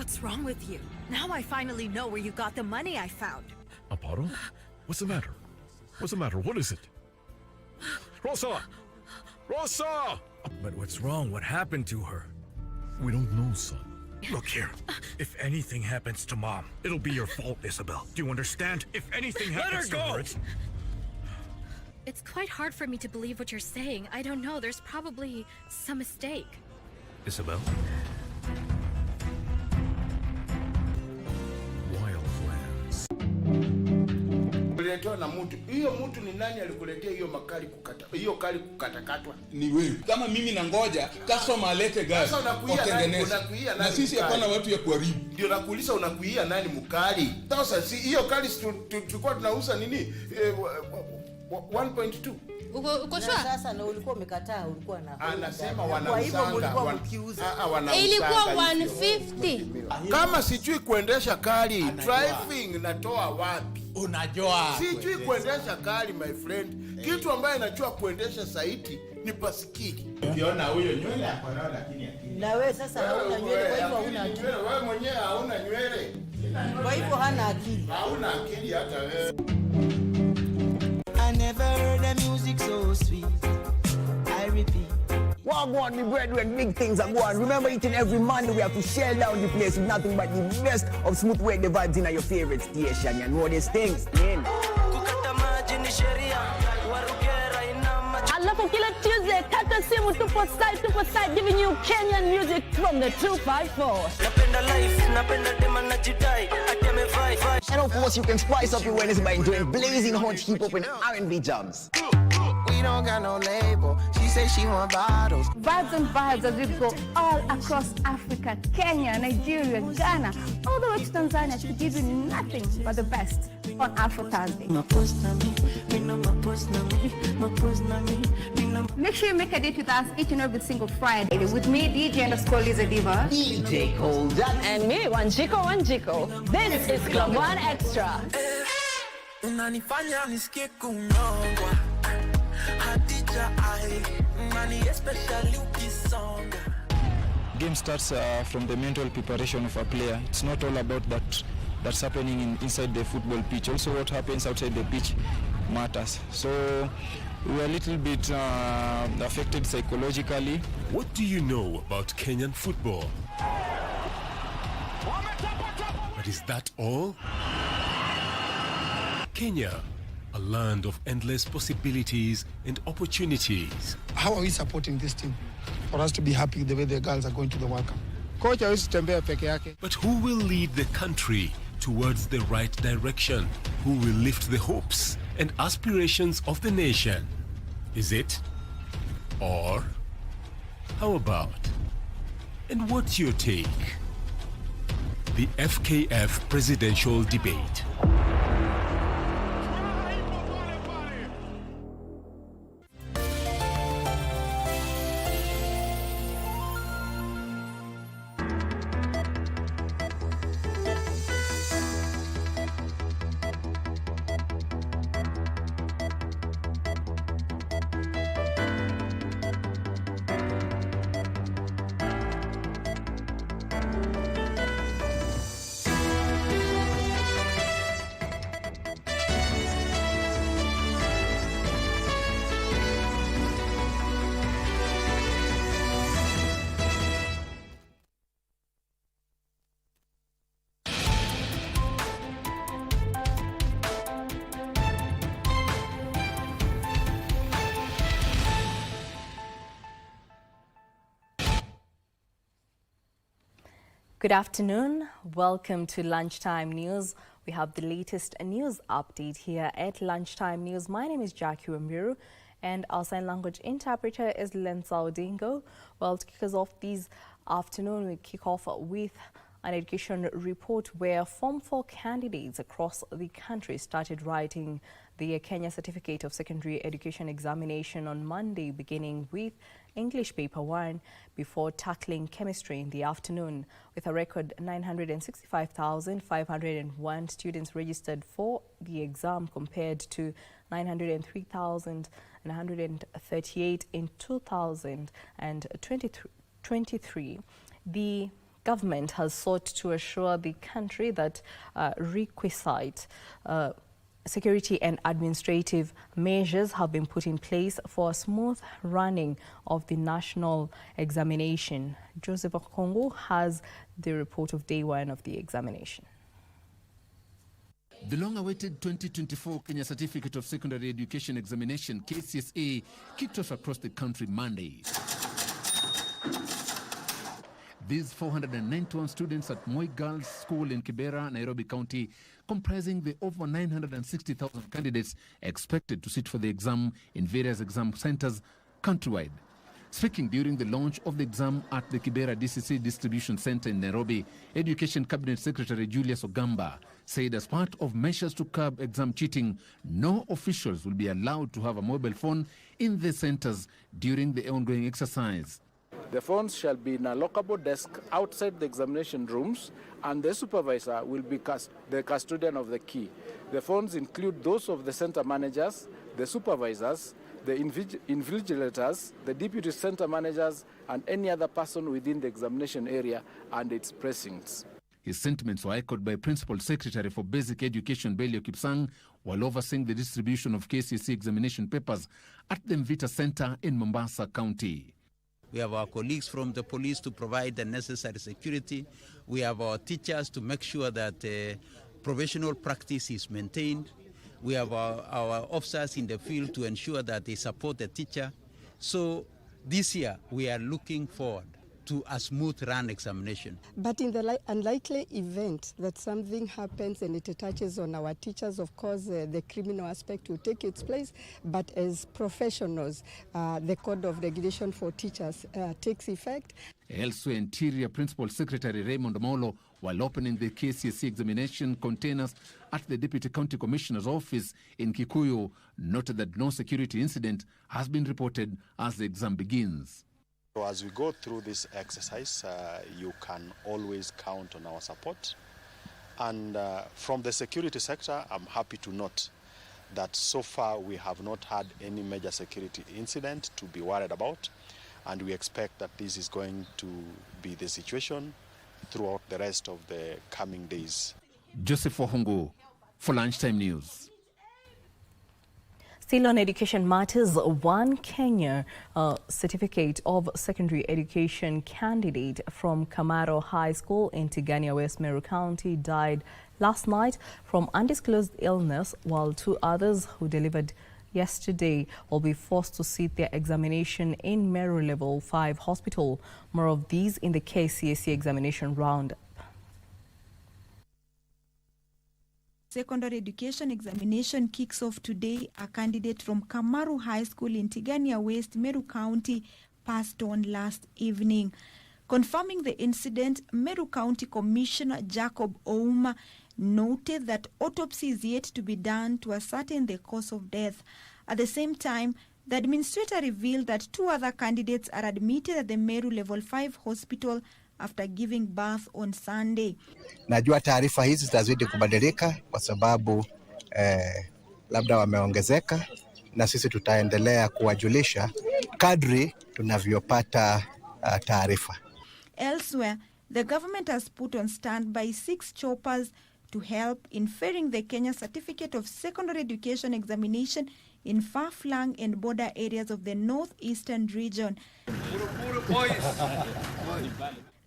What's wrong with you? Now I finally know where you got the money I found. Amparo? What's the matter? What's the matter? What is it? Rosa! Rosa! But what's wrong? What happened to her? We don't know, son. Look here. If anything happens to Mom, it'll be your fault, Isabel. Do you understand? If anything happens to her, It's quite hard for me to believe what you're saying. I don't know. There's probably some mistake. Isabel? Wildlands. Kuletewa na mtu. Hiyo mtu ni nani alikuletea hiyo makali kukata? Hiyo kali kukatakatwa? Ni wewe. Kama mimi na ngoja customer alete gari. Unakuia na sisi hapana watu ya kuharibu. Ndio nakuuliza unakuia nani mkali? Sasa si hiyo kali tulikuwa tunauza nini? 1.2. Uko shua? Sasa na ulikuwa umekataa, ulikuwa na. Anasema wanausanga. Kwa hivyo mlikuwa mkiuza. Ilikuwa 150. Kama sijui kuendesha kali, driving natoa wapi? Unajua. Sijui kuendesha kali my friend. Kitu ambaye najua kuendesha saiti ni basikili. Ukiona huyo nywele akona lakini akili. Na wewe sasa hauna nywele, kwa hivyo huna akili. Wewe mwenyewe hauna nywele. Kwa hivyo hana akili. Hauna akili hata wewe. I never heard the music so sweet. I repeat. Wagwan, me brethren, big things are going. Remember, each and every Monday we have to share down the place with nothing but the best of smooth way the vibes in your favorite station. You know these things, man. Alafu kila Tuesday, kata simu tupo side giving you Kenyan music from the 254. And of course, you can spice up your Wednesday by enjoying blazing hot hip-hop and R&B jams. We don't got no label. She say she want bottles. Vibes and vibes as we go all across Africa, Kenya, Nigeria, Ghana, all the way to Tanzania to give you nothing but the best on Afro Thursday. Make sure you make a date with us each and every single Friday with me, DJ_Liza Diva, DJ Cold, and me, Wanjiko. This is Club One Extra. Unanifanya nisikie kunyongwa. Hadija ai, nani especially ukisonga. Game starts from the mental preparation of a player. It's not all about that's happening inside the football pitch. Also what happens outside the pitch matters. So we're a little bit affected psychologically. What do you know about Kenyan football? But is that all? Kenya, a land of endless possibilities and opportunities. How are we supporting this team for us to be happy the way the girls are going to the World Cup? But who will lead the country towards the right direction? Who will lift the hopes and aspirations of the nation? Is it? Or how about? And what's your take? The FKF presidential debate. Good afternoon. Welcome to Lunchtime News. We have the latest news update here at Lunchtime News. My name is Jackie Wambiru and our sign language interpreter is Lensa Odingo. Well, to kick us off this afternoon, we kick off with an education report where Form 4 candidates across the country started writing the Kenya Certificate of Secondary Education examination on Monday, beginning with English Paper 1 before tackling chemistry in the afternoon. With a record 965,501 students registered for the exam compared to 903,138 in 2023. The government has sought to assure the country that requisite security and administrative measures have been put in place for a smooth running of the national examination. Joseph Okongo has the report of day one of the examination. The long-awaited 2024 Kenya Certificate of Secondary Education Examination, KCSE, kicked off across the country Monday. These 491 students at Moi Girls School in Kibera, Nairobi County, comprising the over 960,000 candidates expected to sit for the exam in various exam centers countrywide. Speaking during the launch of the exam at the Kibera DCC Distribution Center in Nairobi, Education Cabinet Secretary Julius Ogamba said as part of measures to curb exam cheating, no officials will be allowed to have a mobile phone in the centers during the ongoing exercise. The phones shall be in a lockable desk outside the examination rooms, and the supervisor will be the custodian of the key. The phones include those of the center managers, the supervisors, the invigilators, the deputy center managers, and any other person within the examination area and its precincts. His sentiments were echoed by Principal Secretary for Basic Education Belio Kipsang while overseeing the distribution of KCSE examination papers at the Mvita Center in Mombasa County. We have our colleagues from the police to provide the necessary security. We have our teachers to make sure that professional practice is maintained. We have our officers in the field to ensure that they support the teacher. So this year we are looking forward to a smooth run examination. But in the unlikely event that something happens and it touches on our teachers, of course, the criminal aspect will take its place. But as professionals, the Code of Regulation for Teachers takes effect. Elsewhere, Interior Principal Secretary Raymond Molo, while opening the KCSE examination containers at the Deputy County Commissioner's office in Kikuyu, noted that no security incident has been reported as the exam begins. So as we go through this exercise, you can always count on our support. And from the security sector, I'm happy to note that so far we have not had any major security incident to be worried about. And we expect that this is going to be the situation throughout the rest of the coming days. Joseph Ohungu for Lunchtime News. Still on education matters, one Kenya Certificate of Secondary Education candidate from Kamaro High School in Tigania, West Meru County died last night from undisclosed illness, while two others who delivered yesterday will be forced to sit their examination in Meru Level 5 Hospital. More of these in the KCSE examination roundup. Secondary education examination kicks off today. A candidate from Kamaru High School in Tigania West, Meru County, passed on last evening. Confirming the incident, Meru County Commissioner Jacob Ouma noted that autopsy is yet to be done to ascertain the cause of death. At the same time, the administrator revealed that two other candidates are admitted at the Meru Level 5 Hospital after giving birth on Sunday. Najua taarifa hizi zitazidi kubadilika kwa sababu labda wameongezeka, na sisi tutaendelea kuwajulisha kadri tunavyopata taarifa. Elsewhere, the government has put on standby 6 choppers to help in ferrying the Kenya Certificate of Secondary Education examination in far-flung and border areas of the northeastern region.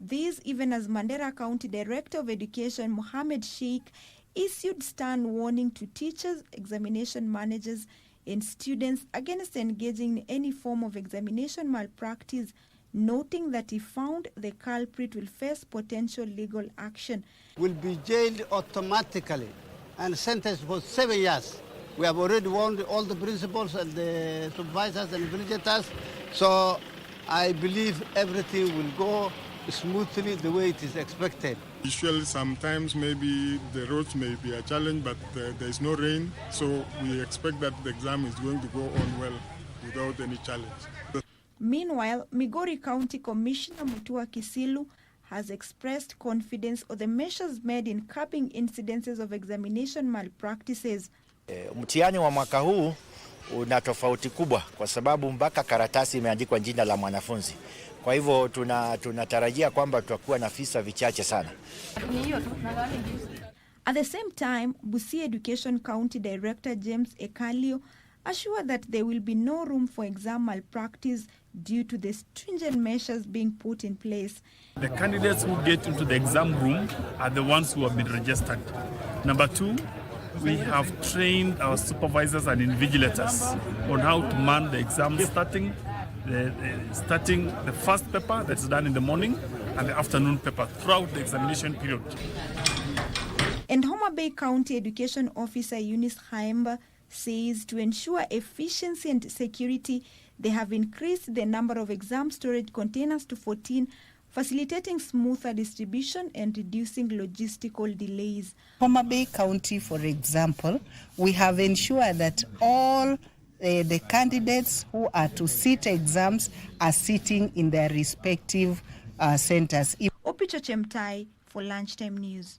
These even as Mandera County Director of Education Mohammed Sheikh issued stern warning to teachers, examination managers and students against engaging in any form of examination malpractice, noting that if found, the culprit will face potential legal action. Will be jailed automatically and sentenced for 7 years. We have already warned all the principals and the supervisors and vigilators, so I believe everything will go smoothly the way it is expected. Usually sometimes maybe the roads may be a challenge, but there is no rain, so we expect that the exam is going to go on well without any challenge. Meanwhile, Migori County Commissioner Mutua Kisilu has expressed confidence of the measures made in curbing incidences of examination malpractices. Mtihani wa mwaka huu una tofauti kubwa kwa sababu mpaka karatasi imeandikwa jina la mwanafunzi. Kwa hivyo tunatarajia kwamba tutakuwa na visa vichache sana. At the same time, Busia Education County Director James Ekalio assured that there will be no room for exam malpractice due to the stringent measures being put in place. The candidates who get into the exam room are the ones who have been registered. Number 2, we have trained our supervisors and invigilators on how to man the exam starting the first paper that's done in the morning and the afternoon paper throughout the examination period. And Homa Bay County Education Officer Eunice Haemba says to ensure efficiency and security, they have increased the number of exam storage containers to 14, facilitating smoother distribution and reducing logistical delays. Homa Bay County, for example, we have ensured that all the candidates who are to sit exams are sitting in their respective centers. Opicho Chemtai for Lunchtime News.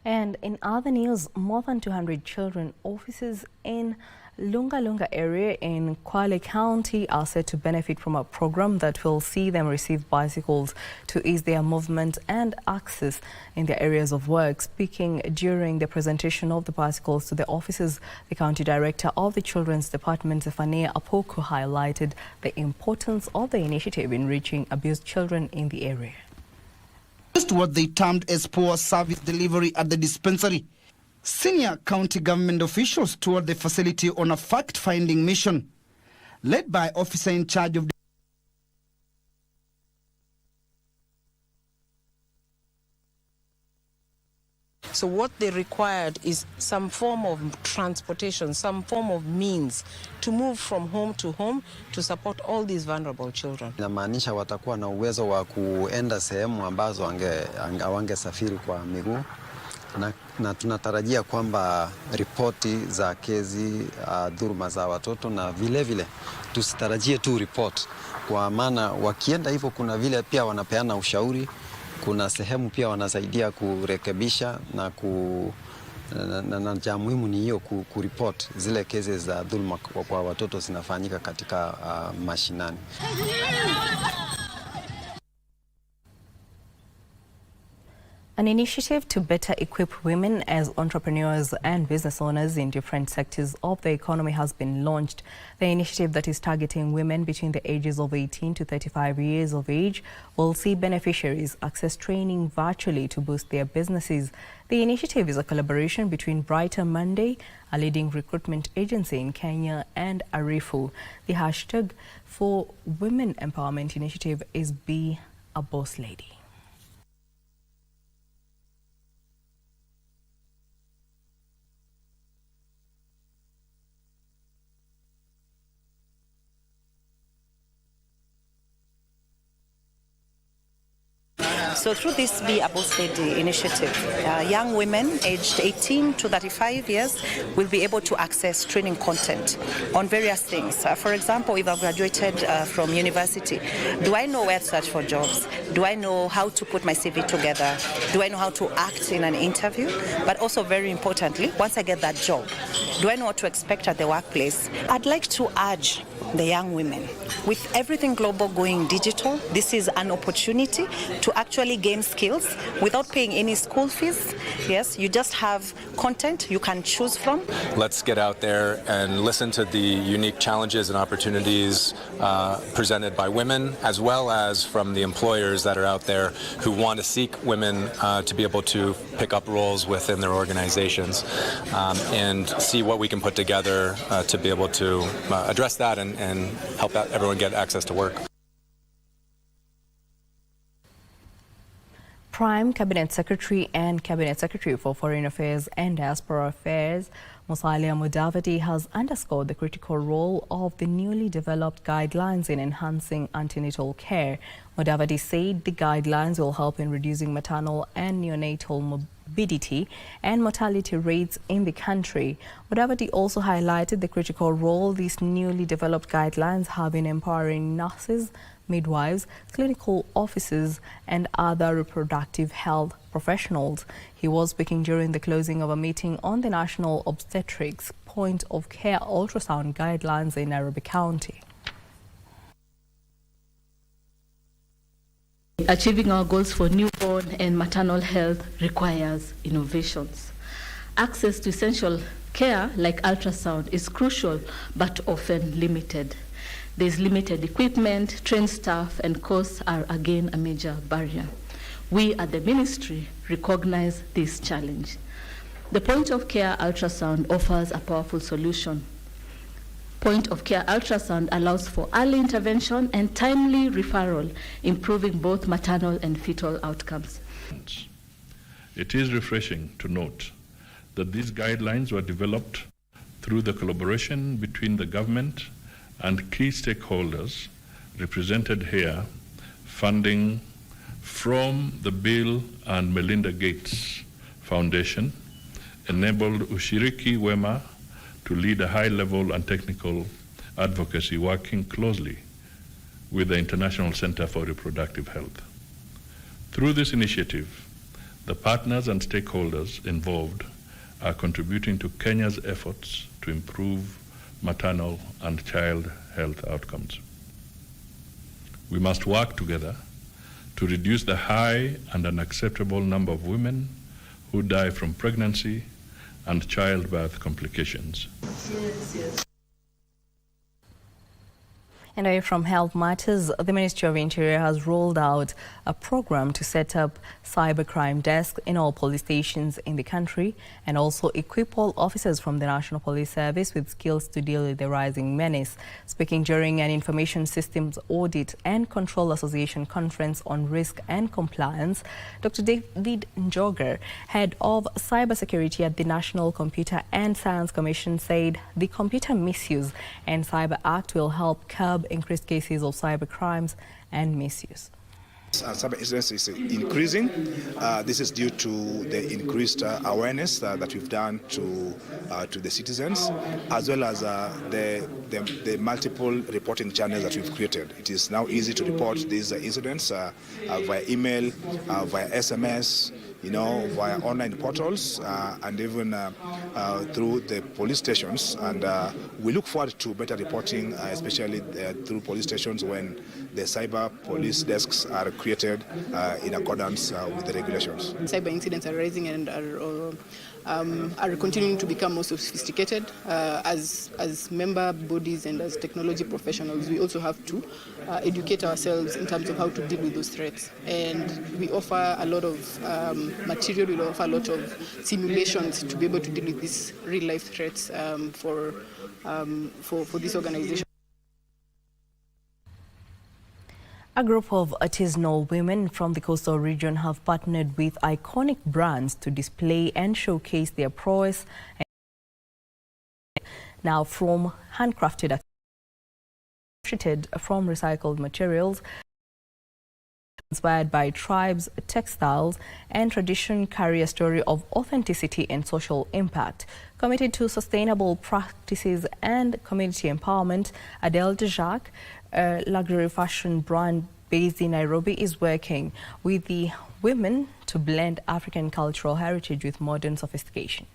And in other news, more than 200 children offices in Lunga Lunga area in Kwale County are set to benefit from a program that will see them receive bicycles to ease their movement and access in their areas of work. Speaking during the presentation of the bicycles to the officers, the county director of the Children's Department, Zephania Apoku, highlighted the importance of the initiative in reaching abused children in the area. Just what they termed as poor service delivery at the dispensary. Senior county government officials toured the facility on a fact-finding mission, led by officer in charge of So what they required is some form of transportation, some form of means to move from home to support all these vulnerable children. Inamaanisha watakuwa na uwezo wa kuenda sehemu ambazo wangesafiri kwa miguu. Na tunatarajia kwamba ripoti za kesi dhuluma za watoto na vile tusitarajie tu report, kwa maana wakienda hivyo kuna vile pia wanapeana ushauri, kuna sehemu pia wanasaidia kurekebisha na jambo muhimu ni hiyo kuripoti zile kesi za dhuluma kwa watoto zinafanyika katika mashinani. An initiative to better equip women as entrepreneurs and business owners in different sectors of the economy has been launched. The initiative, that is targeting women between the ages of 18 to 35 years of age, will see beneficiaries access training virtually to boost their businesses. The initiative is a collaboration between Brighter Monday, a leading recruitment agency in Kenya, and Arifu. The hashtag for Women Empowerment Initiative is Be a Boss Lady. So through this Be a Boss Lady initiative, young women aged 18 to 35 years will be able to access training content on various things. For example, if I've graduated from university, do I know where to search for jobs? Do I know how to put my CV together? Do I know how to act in an interview? But also, very importantly, once I get that job, do I know what to expect at the workplace? I'd like to urge the young women, with everything global going digital, this is an opportunity to actually gain skills without paying any school fees. Yes, you just have content you can choose from. Let's get out there and listen to the unique challenges and opportunities presented by women, as well as from the employers that are out there who want to seek women to be able to pick up roles within their organizations, and see what we can put together to be able to address that and help everyone get access to work. Prime Cabinet Secretary and Cabinet Secretary for Foreign Affairs and Diaspora Affairs, Musalia Mudavadi, has underscored the critical role of the newly developed guidelines in enhancing antenatal care. Mudavadi said the guidelines will help in reducing maternal and neonatal morbidity and mortality rates in the country. Mudavadi also highlighted the critical role these newly developed guidelines have in empowering nurses, midwives, clinical officers and other reproductive health professionals. He was speaking during the closing of a meeting on the National Obstetrics Point of Care Ultrasound Guidelines in Nairobi County. Achieving our goals for newborn and maternal health requires innovations. Access to essential care like ultrasound is crucial but often limited. There's limited equipment, trained staff, and costs are again a major barrier. We at the ministry recognize this challenge. The point of care ultrasound offers a powerful solution. Point of care ultrasound allows for early intervention and timely referral, improving both maternal and fetal outcomes. It is refreshing to note that these guidelines were developed through the collaboration between the government and key stakeholders represented here, funding from the Bill and Melinda Gates Foundation, enabled Ushiriki Wema to lead a high-level and technical advocacy working closely with the International Center for Reproductive Health. Through this initiative, the partners and stakeholders involved are contributing to Kenya's efforts to improve maternal and child health outcomes. We must work together to reduce the high and unacceptable number of women who die from pregnancy and childbirth complications. Yes. And away from health matters, the Ministry of Interior has rolled out a program to set up cybercrime desks in all police stations in the country and also equip all officers from the National Police Service with skills to deal with the rising menace. Speaking during an Information Systems Audit and Control Association conference on risk and compliance, Dr. David Njoger, head of cybersecurity at the National Computer and Science Commission, said the Computer Misuse and Cyber Act will help curb increased cases of cyber crimes and misuse. Cyber incidents is increasing. This is due to the increased awareness that we've done to the citizens, as well as the multiple reporting channels that we've created. It is now easy to report these incidents via email, via SMS, via online portals, and even through the police stations. And we look forward to better reporting, especially through police stations when the cyber police desks are created in accordance with the regulations. Cyber incidents are rising and are continuing to become more sophisticated. As member bodies and as technology professionals, we also have to educate ourselves in terms of how to deal with those threats. And we offer a lot of material, we offer a lot of simulations to be able to deal with these real-life threats for this organization. A group of artisanal women from the coastal region have partnered with iconic brands to display and showcase their prowess. Now from handcrafted, from recycled materials, inspired by tribes, textiles and tradition, carry a story of authenticity and social impact. Committed to sustainable practices and community empowerment, Adele de Jacques, a luxury fashion brand based in Nairobi, is working with the women to blend African cultural heritage with modern sophistication.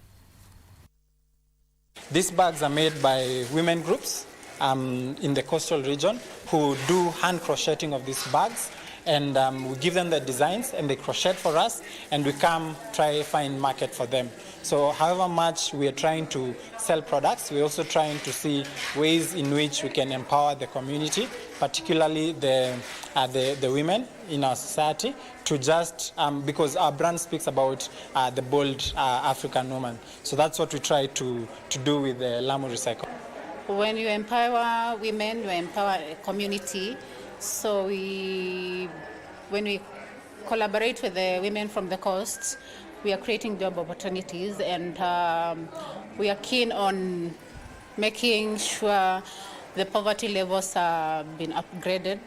These bags are made by women groups in the coastal region who do hand crocheting of these bags. And we give them the designs and they crochet for us, and we come try find market for them. So however much we are trying to sell products, we're also trying to see ways in which we can empower the community, particularly the women in our society, to just, because our brand speaks about the bold African woman. So that's what we try to do with the Lamu Recycle. When you empower women, you empower a community. So when we collaborate with the women from the coast, we are creating job opportunities, and we are keen on making sure the poverty levels have been upgraded.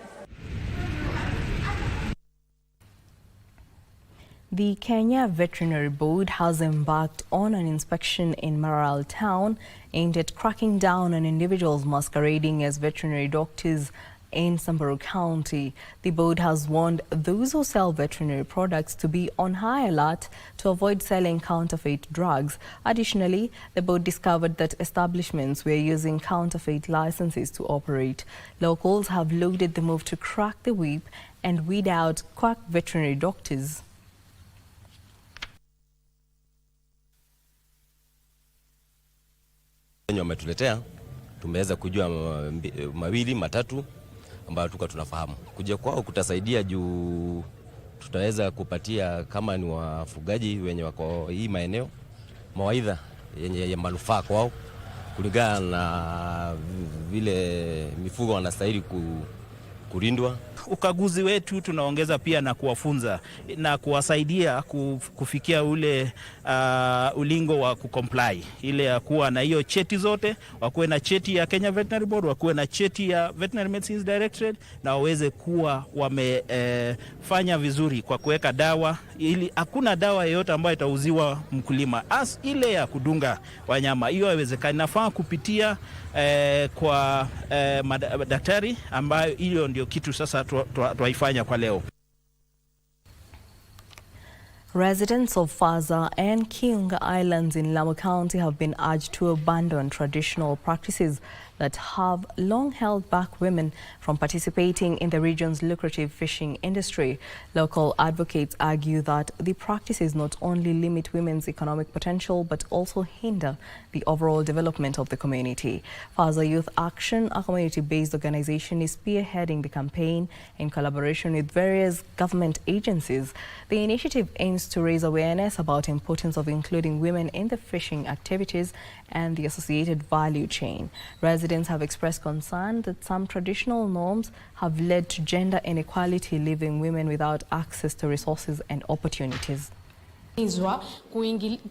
The Kenya Veterinary Board has embarked on an inspection in Maternal town aimed at cracking down on individuals masquerading as veterinary doctors in Samburu County. The board has warned those who sell veterinary products to be on high alert to avoid selling counterfeit drugs. Additionally, the board discovered that establishments were using counterfeit licenses to operate. Locals have looked the move to crack the whip and weed out quack veterinary doctors. Wametuletea, tumeweza kujua mawili matatu ambayo tulikuwa tunafahamu. Kuja kwao kutasaidia juu tutaweza kupatia kama ni wafugaji wenye wako hii maeneo mawaidha yenye manufaa kwao kulingana na vile mifugo wanastahili kulindwa. Ukaguzi wetu tunaongeza pia na kuwafunza na kuwasaidia kufikia ule ulingo wa kucomply, ile ya kuwa na hiyo cheti zote, wakuwe na cheti ya Kenya Veterinary Board, wakuwe na cheti ya Veterinary Medicines Directorate, na waweze kuwa wamefanya vizuri kwa kuweka dawa, ili hakuna dawa yoyote ambayo itauziwa mkulima ile ya kudunga wanyama. Hiyo haiwezekani, nafaa kupitia kwa daktari, ambayo hiyo ndio kitu sasa tuwaifanya kwa leo. Residents of Faza and Kiunga Islands in Lamu County have been urged to abandon traditional practices that have long held back women from participating in the region's lucrative fishing industry. Local advocates argue that the practices not only limit women's economic potential but also hinder the overall development of the community. Faza Youth Action, a community-based organization, is spearheading the campaign in collaboration with various government agencies. The initiative aims to raise awareness about the importance of including women in the fishing activities and the associated value chain. Residents have expressed concern that some traditional norms have led to gender inequality, leaving women without access to resources and opportunities.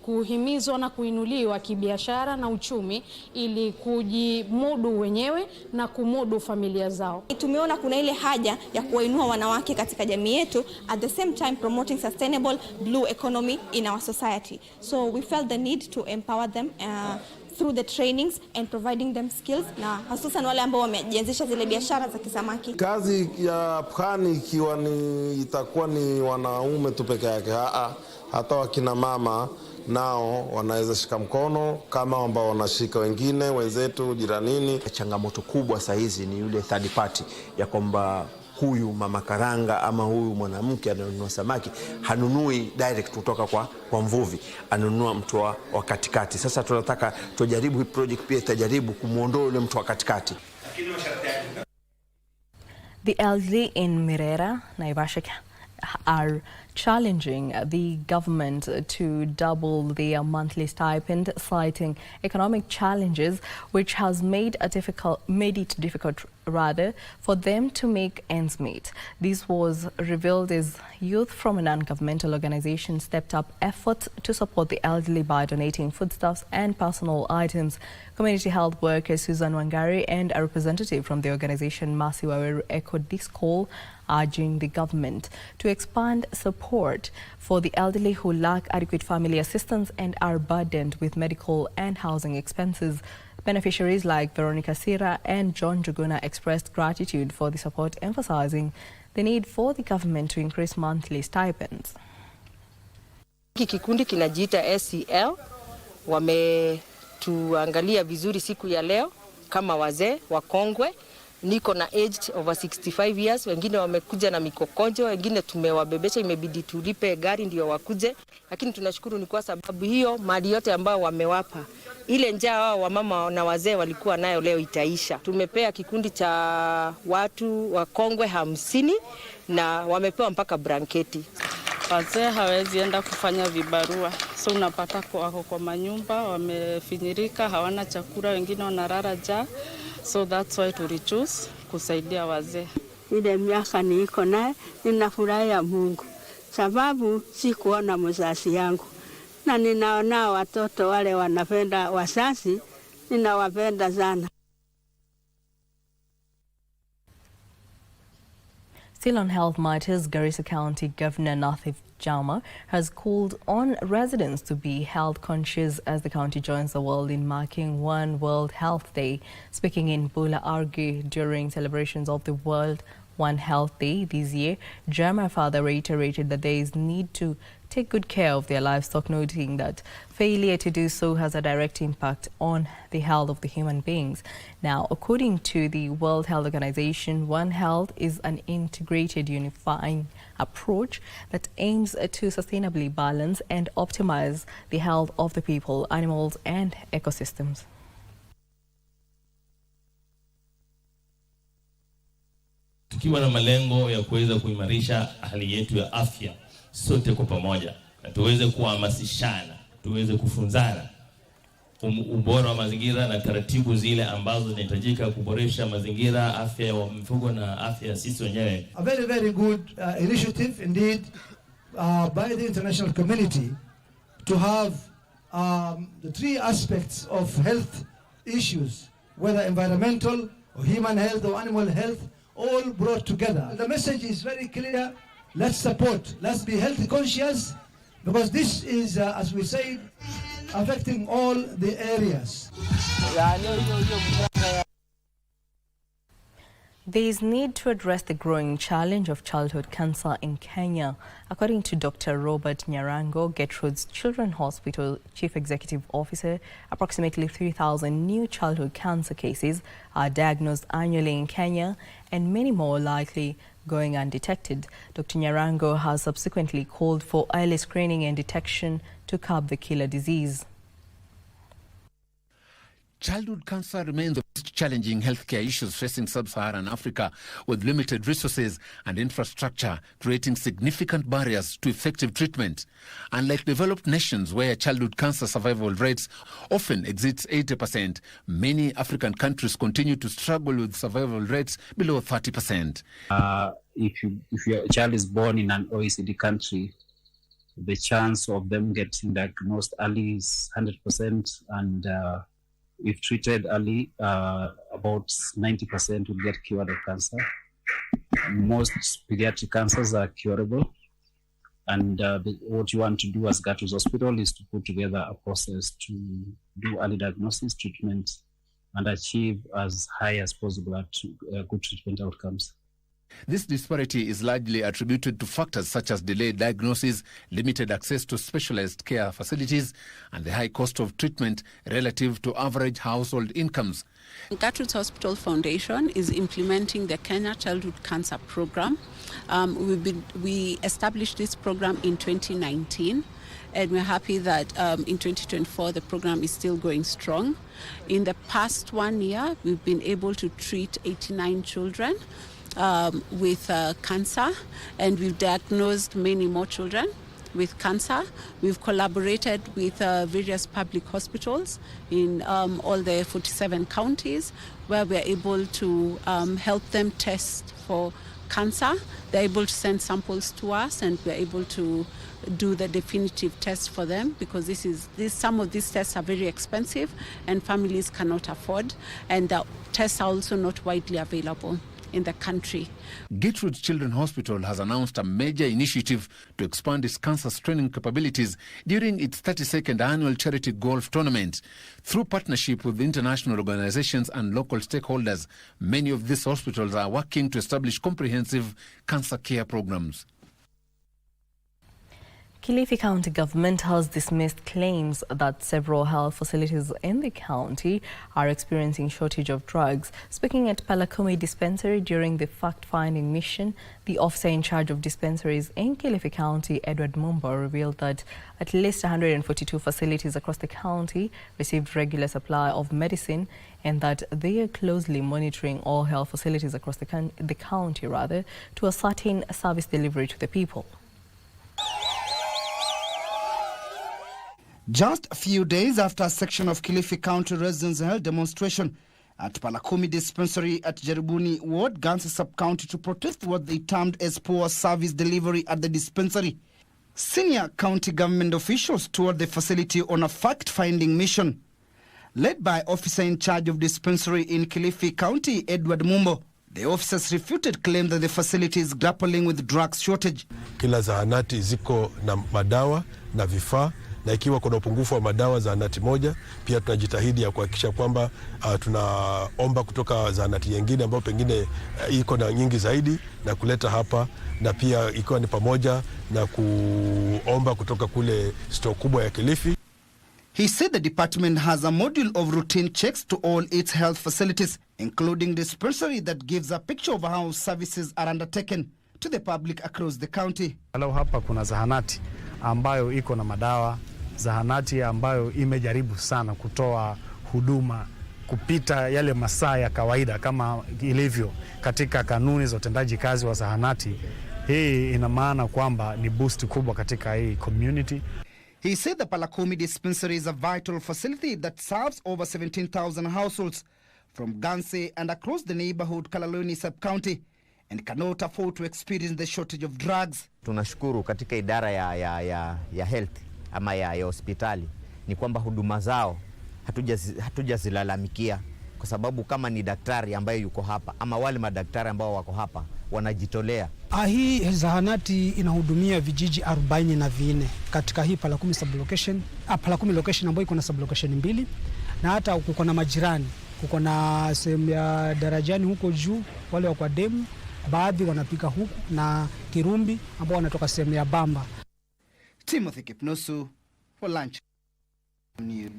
Kuhimizwa na kuinuliwa kibiashara na uchumi ili kujimudu wenyewe na kumudu familia zao. Tumeona kuna ile haja ya kuwainua wanawake katika jamii yetu, at the same time promoting sustainable blue economy in our society. So we felt the need to empower them through the trainings and providing them skills, na hususan wale ambao wamejianzisha zile biashara za kisamaki. Kazi ya pwani ikiwa itakuwa ni wanaume tu peke yake, hata wakina mama nao wanaweza shika mkono kama ambao wanashika wengine wenzetu jiranini. Changamoto kubwa saa hizi ni yule third party, ya kwamba huyu mama karanga ama huyu mwanamke ananunua samaki hanunui direct kutoka kwa mvuvi, ananunua mtu wa katikati. Sasa tunataka tujaribu hii project pia itajaribu kumuondoa yule mtu wa katikati. The elderly in Mirera, Naivasha are challenging the government to double their monthly stipend, citing economic challenges, which has made it difficult for them to make ends meet. This was revealed as youth from a non-governmental organization stepped up efforts to support the elderly by donating foodstuffs and personal items. Community health worker Susan Wangari and a representative from the organization Maasai echoed this call, urging the government to expand support for the elderly who lack adequate family assistance and are burdened with medical and housing expenses. Beneficiaries like Veronica Sira and John Juguna expressed gratitude for the support, emphasizing the need for the government to increase monthly stipends. Kikundi kinajiita SCL wametuangalia vizuri siku ya leo kama wazee wakongwe. Niko na aged over 65 years, wengine wamekuja na mikokonjo, wengine tumewabebesha, imebidi tulipe gari ndio wakuje, lakini tunashukuru ni kwa sababu hiyo mali yote ambao wamewapa, ile njaa wao wamama na wazee walikuwa nayo leo itaisha. Tumepea kikundi cha watu wakongwe 50 na wamepewa mpaka blanketi. Wazee hawezi enda kufanya vibarua, so unapata wako kwa manyumba, wamefinyirika, hawana chakula, wengine wanalala njaa. So that's why to choose kusaidia wazee. Ile miaka niko naye ninafurahia Mungu, sababu sikuona mzazi yangu, na ninaona watoto wale wanapenda wazazi, ninawapenda sana. Still on health matters, Garissa County Governor Jama has called on residents to be health conscious as the county joins the world in marking One World Health Day. Speaking in Bula Argi during celebrations of the World One Health Day this year, Jama further reiterated that there is need to take good care of their livestock, noting that failure to do so has a direct impact on the health of the human beings. Now, according to the World Health Organization, One Health is an integrated, unifying approach that aims to sustainably balance and optimize the health of the people, animals, and ecosystems. Tukiwa na malengo ya kuweza kuimarisha hali yetu ya afya sote kwa pamoja, na tuweze kuhamasishana, tuweze kufunzana ubora wa mazingira na taratibu zile ambazo zinahitajika kuboresha mazingira, afya ya mifugo na afya ya sisi wenyewe. A very, very good initiative indeed by the international community to have the three aspects of health issues, whether environmental or human health or animal health, all brought together. The message is very clear. Let's support, let's be health conscious, because this is, as we said, affecting all the areas. There is need to address the growing challenge of childhood cancer in Kenya. According to Dr. Robert Nyarango, Gertrude's Children's Hospital Chief Executive Officer, approximately 3,000 new childhood cancer cases are diagnosed annually in Kenya, and many more likely going undetected. Dr. Nyarango has subsequently called for early screening and detection to curb the killer disease. Childhood cancer remains the most challenging healthcare issues facing sub-Saharan Africa, with limited resources and infrastructure creating significant barriers to effective treatment. Unlike developed nations where childhood cancer survival rates often exceeds 80%, many African countries continue to struggle with survival rates below 30%. If your child is born in an OECD country, the chance of them getting diagnosed early is 100%, and if treated early, about 90% will get cured of cancer. Most pediatric cancers are curable, and what you want to do as Gertrude's Hospital is to put together a process to do early diagnosis, treatment, and achieve as high as possible at good treatment outcomes. This disparity is largely attributed to factors such as delayed diagnosis, limited access to specialized care facilities, and the high cost of treatment relative to average household incomes. Gertrude's Hospital Foundation is implementing the Kenya Childhood Cancer Program. We established this program in 2019, and we're happy that in 2024 the program is still going strong. In the past 1 year, we've been able to treat 89 children with cancer, and we've diagnosed many more children with cancer. We've collaborated with various public hospitals in all the 47 counties, where we're able to help them test for cancer. They're able to send samples to us, and we're able to do the definitive test for them, because some of these tests are very expensive and families cannot afford, and the tests are also not widely available in the country. Gertrude's Children's Hospital has announced a major initiative to expand its cancer screening capabilities during its 32nd annual charity golf tournament. Through partnership with international organizations and local stakeholders, many of these hospitals are working to establish comprehensive cancer care programs. Kilifi County Government has dismissed claims that several health facilities in the county are experiencing shortage of drugs. Speaking at Palakumi Dispensary during the fact-finding mission, the officer in charge of dispensaries in Kilifi County, Edward Mumba, revealed that at least 142 facilities across the county received regular supply of medicine, and that they are closely monitoring all health facilities across the county to ascertain service delivery to the people. Just a few days after a section of Kilifi County residents held demonstration at Palakumi Dispensary at Jaribuni Ward, Gansi Sub-County, to protest what they termed as poor service delivery at the dispensary, senior county government officials toured the facility on a fact-finding mission. Led by officer in charge of dispensary in Kilifi County, Edward Mumbo, The officers refuted claim that the facility is grappling with drugs shortage. Kila zahanati ziko na madawa na vifaa, na ikiwa kuna upungufu wa madawa zahanati moja, pia tunajitahidi ya kuhakikisha kwamba tunaomba kutoka zahanati nyingine ambayo pengine iko na nyingi zaidi na kuleta hapa, na pia ikiwa ni pamoja na kuomba kutoka kule store kubwa ya Kilifi. He said the department has a module of routine checks to all its health facilities, including dispensary, that gives a picture of how services are undertaken to the public across the county. Leo hapa kuna zahanati ambayo iko na madawa, zahanati ambayo imejaribu sana kutoa huduma kupita yale masaa ya kawaida kama ilivyo katika kanuni za utendaji kazi wa zahanati. Hii ina maana kwamba ni boost kubwa katika hii community. He said the Palakumi dispensary is a vital facility that serves over 17,000 households from Ganse and across the neighborhood Kalaloni sub-county and cannot afford to experience the shortage of drugs. Tunashukuru katika idara ya health ama ya hospitali ni kwamba huduma zao hatujazilalamikia, kwa sababu kama ni daktari ambaye yuko hapa ama wale madaktari ambao wako hapa wanajitolea. Hii zahanati inahudumia vijiji 44 katika hii Palakumi sublocation, Palakumi location ambayo iko na sublocation 2, na hata kuko na majirani, kuko na sehemu ya Darajani huko juu wale wa kwa Demu, baadhi wanapika huku, na Kirumbi ambao wanatoka sehemu ya Bamba. Timothy Kipnosu for Lunch News.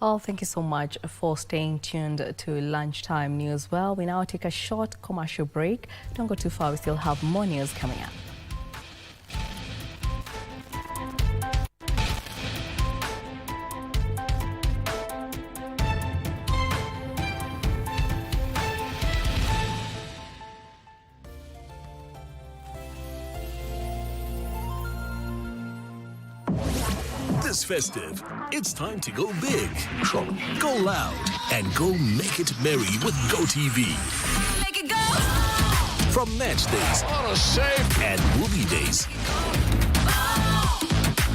Well, thank you so much for staying tuned to Lunchtime News. Well, we now take a short commercial break. Don't go too far, we still have more news coming up. This festive, it's time to go big, go loud, and go make it merry with GoTV. Make it go! From match days and movie days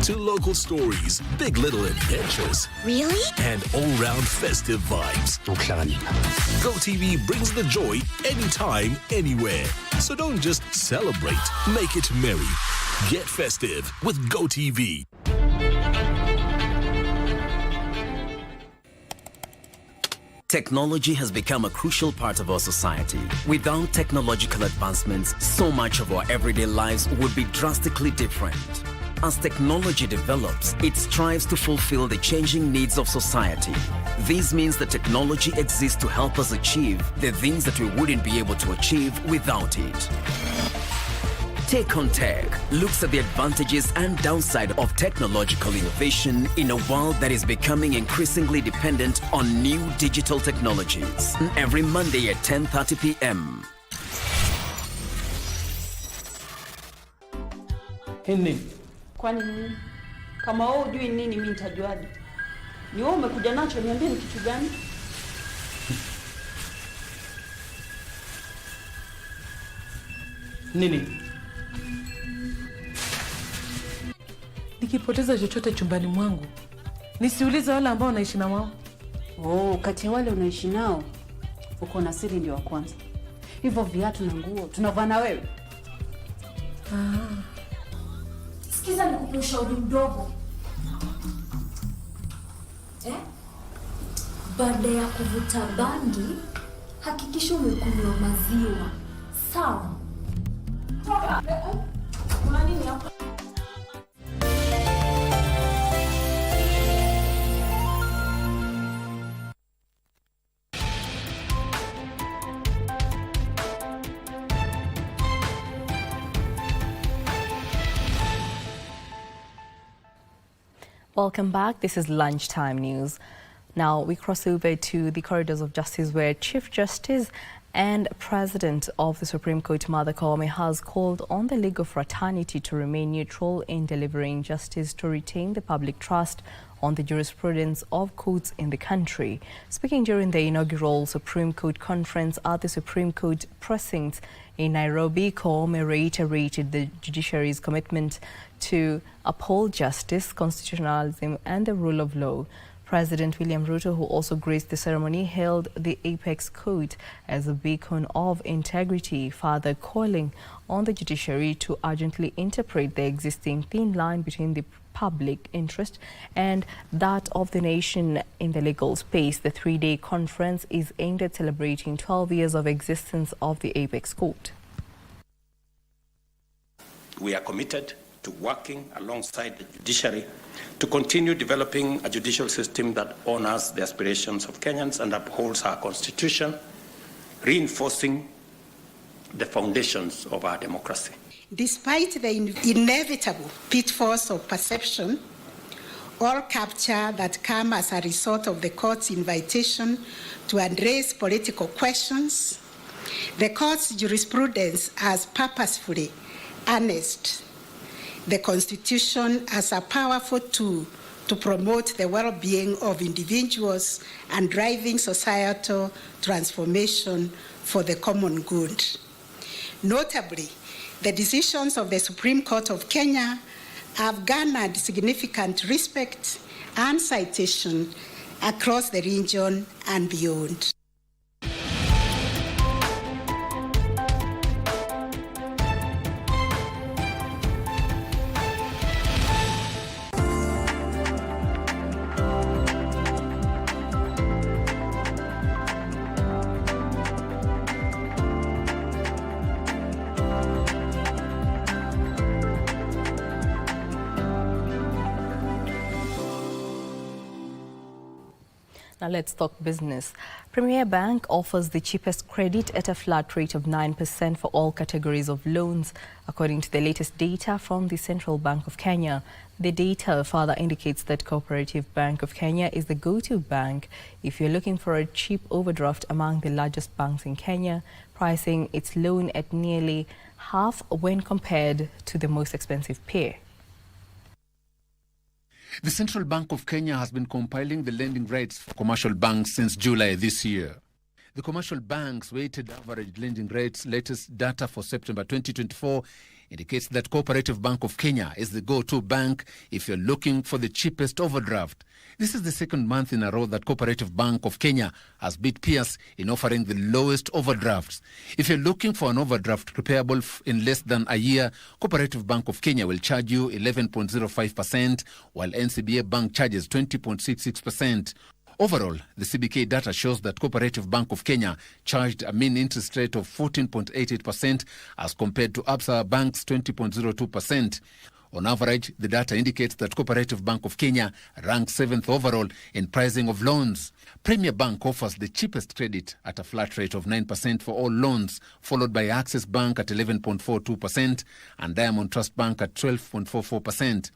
to local stories, big little adventures, really, and all-round festive vibes. GoTV brings the joy anytime, anywhere. So don't just celebrate, make it merry. Get festive with GoTV. Technology has become a crucial part of our society. Without technological advancements, so much of our everyday lives would be drastically different. As technology develops, it strives to fulfill the changing needs of society. This means that technology exists to help us achieve the things that we wouldn't be able to achieve without it. Take on Tech looks at the advantages and downside of technological innovation in a world that is becoming increasingly dependent on new digital technologies. Every Monday at 10:30 p.m. Nini? Kwani nini? Kama wewe hujui nini mimi nitajuaje? Ni wewe umekuja nacho, niambie ni kitu gani? Nini? Nikipoteza chochote chumbani mwangu, nisiulize wale ambao naishi na wao. Oh, kati ya wale unaishi nao, uko na siri ndio wa kwanza. Hivyo viatu na nguo tunavaa na wewe. Sikiza nikupe ushauri mdogo. Baada ya kuvuta bangi, hakikisha umekunywa maziwa. Sawa? Kuna nini hapa? Welcome back. This is Lunchtime News. Now we cross over to the corridors of justice, where Chief Justice and President of the Supreme Court, Martha Koome, has called on the legal fraternity to remain neutral in delivering justice to retain the public trust on the jurisprudence of courts in the country. Speaking during the inaugural Supreme Court conference at the Supreme Court precincts in Nairobi, Koome reiterated the judiciary's commitment to uphold justice, constitutionalism and the rule of law. President William Ruto, who also graced the ceremony, hailed the apex court as a beacon of integrity, further calling on the judiciary to urgently interpret the existing thin line between the public interest and that of the nation in the legal space. The three-day conference is aimed at celebrating 12 years of existence of the apex court. We are committed to working alongside the judiciary to continue developing a judicial system that honors the aspirations of Kenyans and upholds our constitution, reinforcing the foundations of our democracy. Despite the inevitable pitfalls of perception or capture that come as a result of the court's invitation to address political questions, the court's jurisprudence has purposefully harnessed the Constitution as a powerful tool to promote the well-being of individuals and driving societal transformation for the common good. Notably, the decisions of the Supreme Court of Kenya have garnered significant respect and citation across the region and beyond. Now let's talk business. Premier Bank offers the cheapest credit at a flat rate of 9% for all categories of loans, according to the latest data from the Central Bank of Kenya. The data further indicates that Cooperative Bank of Kenya is the go-to bank if you're looking for a cheap overdraft among the largest banks in Kenya, pricing its loan at nearly half when compared to the most expensive peer. The Central Bank of Kenya has been compiling the lending rates for commercial banks since July this year. The commercial banks' weighted average lending rates, latest data for September 2024, indicates that Cooperative Bank of Kenya is the go-to bank if you're looking for the cheapest overdraft. This is the second month in a row that Cooperative Bank of Kenya has beat peers in offering the lowest overdrafts. If you're looking for an overdraft repayable in less than a year, Cooperative Bank of Kenya will charge you 11.05%, while NCBA Bank charges 20.66%. Overall, the CBK data shows that Cooperative Bank of Kenya charged a mean interest rate of 14.88% as compared to Absa Bank's 20.02%. On average, the data indicates that Cooperative Bank of Kenya ranks 7th overall in pricing of loans. Premier Bank offers the cheapest credit at a flat rate of 9% for all loans, followed by Access Bank at 11.42% and Diamond Trust Bank at 12.44%.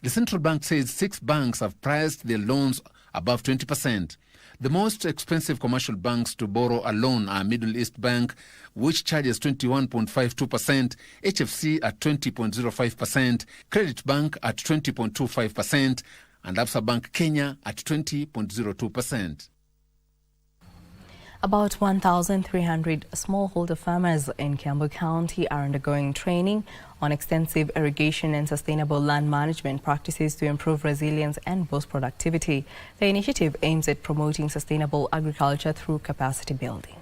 The central bank says 6 banks have priced their loans above 20%. The most expensive commercial banks to borrow a loan are Middle East Bank, which charges 21.52%, HFC at 20.05%, Credit Bank at 20.25%, and Absa Bank Kenya at 20.02%. About 1,300 smallholder farmers in Kiambu County are undergoing training on extensive irrigation and sustainable land management practices to improve resilience and boost productivity. The initiative aims at promoting sustainable agriculture through capacity building.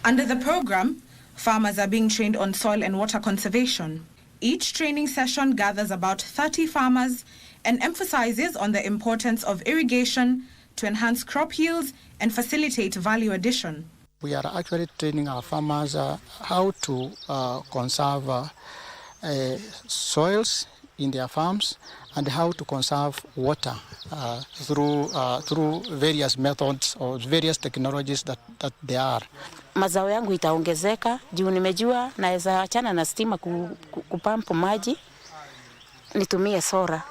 Under the program, farmers are being trained on soil and water conservation. Each training session gathers about 30 farmers and emphasizes on the importance of irrigation to enhance crop yields and facilitate value addition. We are actually training our farmers how to conserve soils in their farms and how to conserve water through various methods or various technologies that there are. Mazao yangu itaongezeka juu nimejua naweza achana na stima kupampu maji nitumie solar.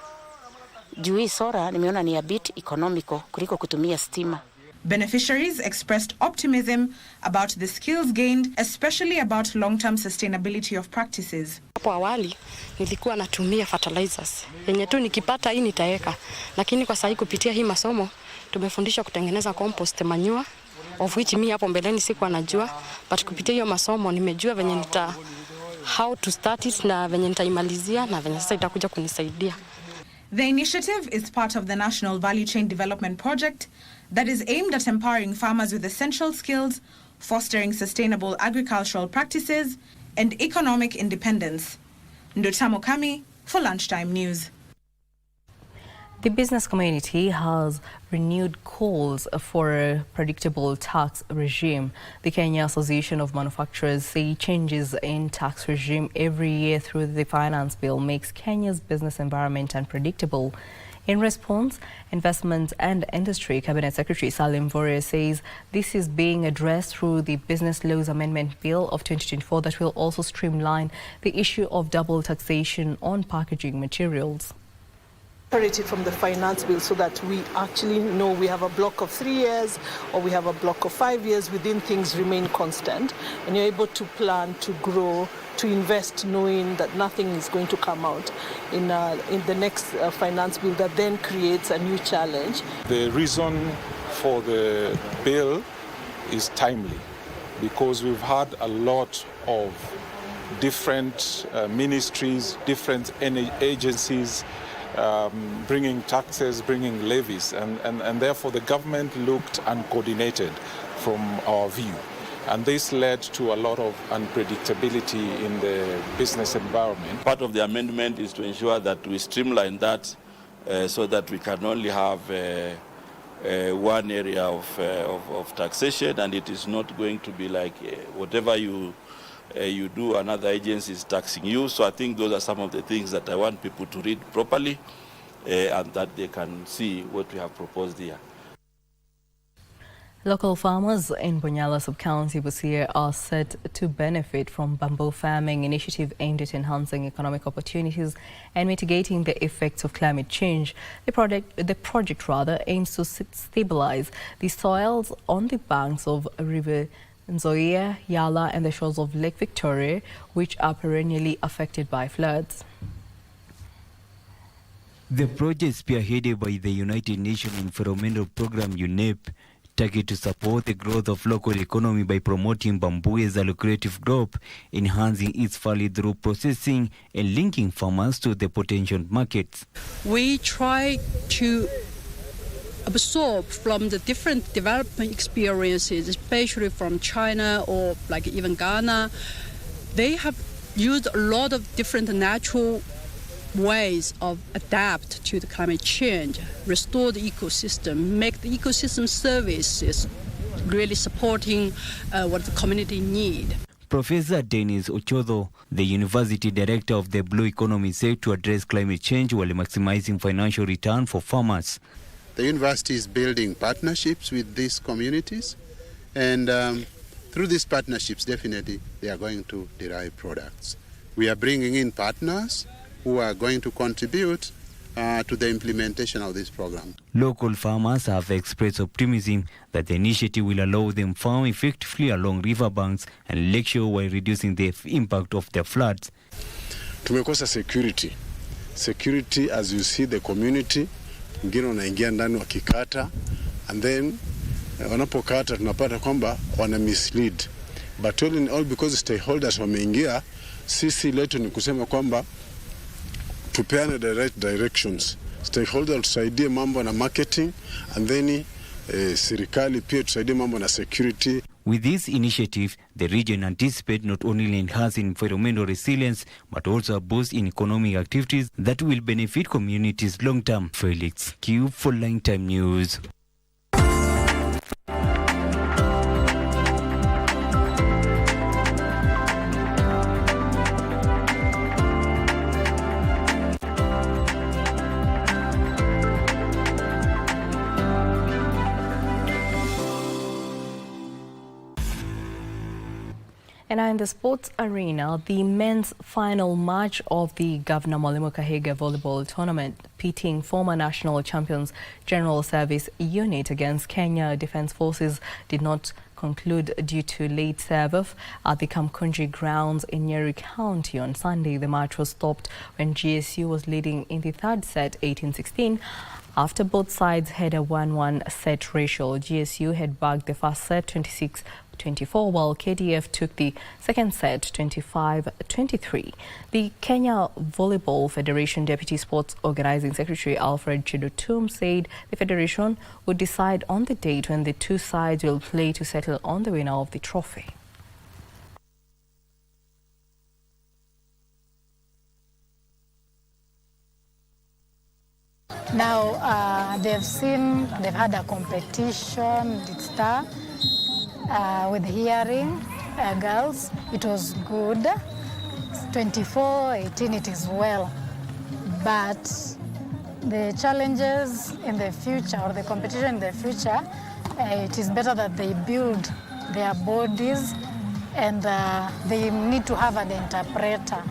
Juu hii solar nimeona ni a bit economical kuliko kutumia stima. Beneficiaries expressed optimism about the skills gained, especially about long-term sustainability of practices. Hapo awali nilikuwa natumia fertilizers yenye tu nikipata hii nitaweka, lakini kwa sasa kupitia hii masomo tumefundishwa kutengeneza compost manure, of which mimi hapo mbeleni sikuwa najua, but kupitia hiyo masomo nimejua venye how to start it na venye nitaimalizia na venye sasa itakuja kunisaidia. The initiative is part of the National Value Chain Development Project that is aimed at empowering farmers with essential skills, fostering sustainable agricultural practices, and economic independence. Ndotamo Kami for Lunchtime News. The business community has renewed calls for a predictable tax regime. The Kenya Association of Manufacturers say changes in tax regime every year through the finance bill makes Kenya's business environment unpredictable. In response, Investment and Industry Cabinet Secretary Salim Voria says this is being addressed through the Business Laws Amendment Bill of 2024 that will also streamline the issue of double taxation on packaging materials. It from the finance bill so that we actually know we have a block of 3 years or we have a block of 5 years within things remain constant, and you're able to plan, to grow, to invest, knowing that nothing is going to come out in the next finance bill that then creates a new challenge. The reason for the bill is timely because we've had a lot of different ministries, different agencies bringing taxes, bringing levies, and therefore the government looked uncoordinated from our view. And this led to a lot of unpredictability in the business environment. Part of the amendment is to ensure that we streamline that so that we can only have one area of taxation, and it is not going to be like whatever you do, another agency is taxing you. So I think those are some of the things that I want people to read properly and that they can see what we have proposed here. Local farmers in Bunyala sub-county Busia are set to benefit from bamboo farming initiative aimed at enhancing economic opportunities and mitigating the effects of climate change. The project aims to stabilize the soils on the banks of River Nzoia, Yala and the shores of Lake Victoria, which are perennially affected by floods. The project, spearheaded by the United Nations Environmental Program UNEP, target to support the growth of local economy by promoting bamboo as a lucrative crop, enhancing its value through processing and linking farmers to the potential markets. We try to absorb from the different development experiences, especially from China or like even Ghana. They have used a lot of different natural ways of adapt to the climate change, restore the ecosystem, make the ecosystem services really supporting what the community need. Professor Dennis Ochodo, the university director of the Blue Economy, said to address climate change while maximizing financial return for farmers. The university is building partnerships with these communities, and through these partnerships, definitely they are going to derive products. We are bringing in partners who are going to contribute to the implementation of this program. Local farmers have expressed optimism that the initiative will allow them farm effectively along riverbanks and lakeshore while reducing the impact of the floods. Tumekosa security. Security, as you see, the community, wengine wanaingia ndani wakikata, and then wanapokata tunapata kwamba wana mislead. But all in all, because stakeholders wameingia, sisi letu ni kusema kwamba tupeane the right directions. Stakeholders tusaidie mambo na marketing, and then serikali pia tusaidie mambo na security. With this initiative, the region anticipates not only enhancing environmental resilience, but also a boost in economic activities that will benefit communities long term. Felix Q for Lunchtime News. And now in the sports arena, the men's final match of the Governor Mwalimu Kahiga Volleyball Tournament, pitting former national champions General Service Unit against Kenya Defence Forces, did not conclude due to late serve-off at the Kamkunji grounds in Nyeri County on Sunday. The match was stopped when GSU was leading in the third set, 18-16. After both sides had a 1-1 set ratio, GSU had bagged the first set 26 25-24, while KDF took the second set 25-23. The Kenya Volleyball Federation Deputy Sports Organizing Secretary Alfred Chidutum said the federation would decide on the date when the two sides will play to settle on the winner of the trophy. Now they've had a competition with hearing girls. It was good. 24-18, it is well. But the challenges in the future, or the competition in the future, it is better that they build their bodies, and they need to have an interpreter.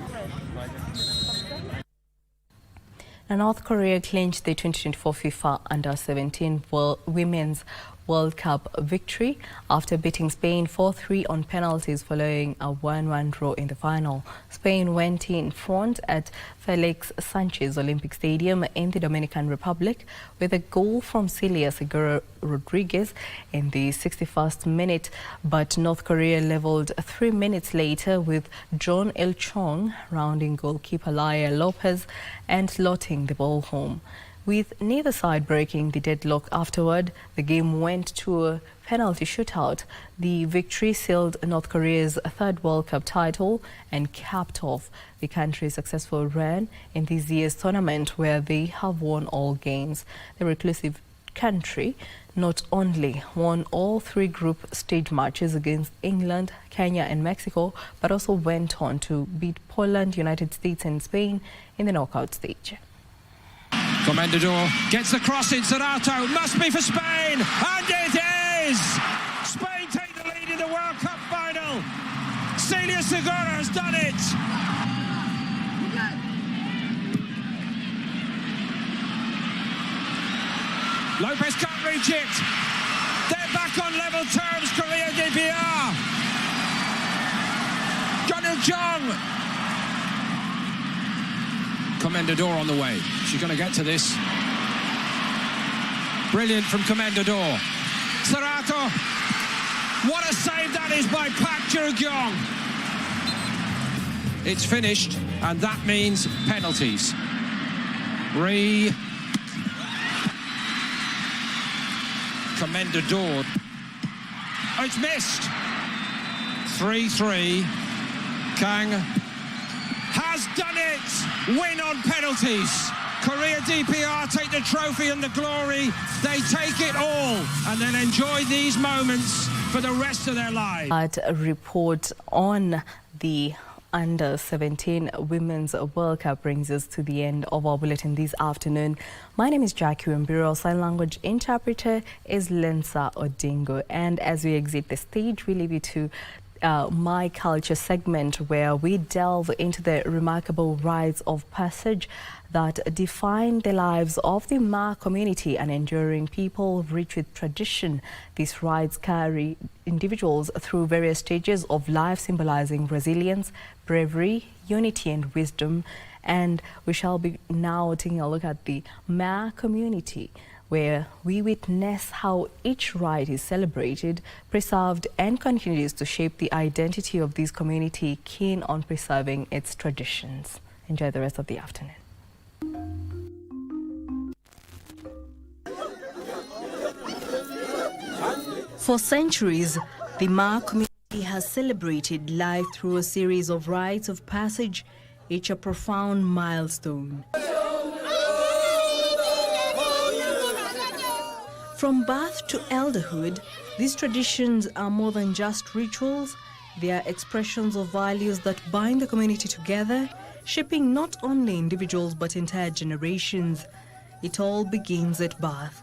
North Korea clinched the 2024 FIFA Under-17 Women's World Cup victory after beating Spain 4-3 on penalties following a 1-1 draw in the final. Spain went in front at Felix Sanchez Olympic Stadium in the Dominican Republic with a goal from Celia Segura Rodriguez in the 61st minute, but North Korea leveled 3 minutes later with John Il Chong rounding goalkeeper Laia Lopez and slotting the ball home. With neither side breaking the deadlock afterward, the game went to a penalty shootout. The victory sealed North Korea's third World Cup title and capped off the country's successful run in this year's tournament, where they have won all games. The reclusive country not only won all 3 group stage matches against England, Kenya and Mexico, but also went on to beat Poland, United States and Spain in the knockout stage. Comendador gets the cross in. Serato must be for Spain, and it is! Spain take the lead in the World Cup final. Celia Segura has done it. Lopez can't reach it. They're back on level terms, Korea DPR. John Il Chong. Comendador on the way. She's going to get to this. Brilliant from Comendador. Serato. What a save that is by Park Ju-kyung. It's finished, and that means penalties. Comendador. Oh, it's missed. 3-3. Kang has done it! Win on penalties. Korea DPR take the trophy and the glory. They take it all and then enjoy these moments for the rest of their lives. A report on the Under-17 Women's World Cup brings us to the end of our bulletin this afternoon. My name is Jackie Wambiru. Sign language interpreter is Lensa Odingo. And as we exit the stage, we leave you to My Culture segment, where we delve into the remarkable rites of passage that define the lives of the Ma community, an enduring people rich with tradition. These rites carry individuals through various stages of life, symbolizing resilience, bravery, unity and wisdom. And we shall be now taking a look at the Ma community, where we witness how each rite is celebrated, preserved, and continues to shape the identity of this community, keen on preserving its traditions. Enjoy the rest of the afternoon. For centuries, the Ma community has celebrated life through a series of rites of passage, each a profound milestone. From birth to elderhood, these traditions are more than just rituals. They are expressions of values that bind the community together, shaping not only individuals but entire generations. It all begins at birth.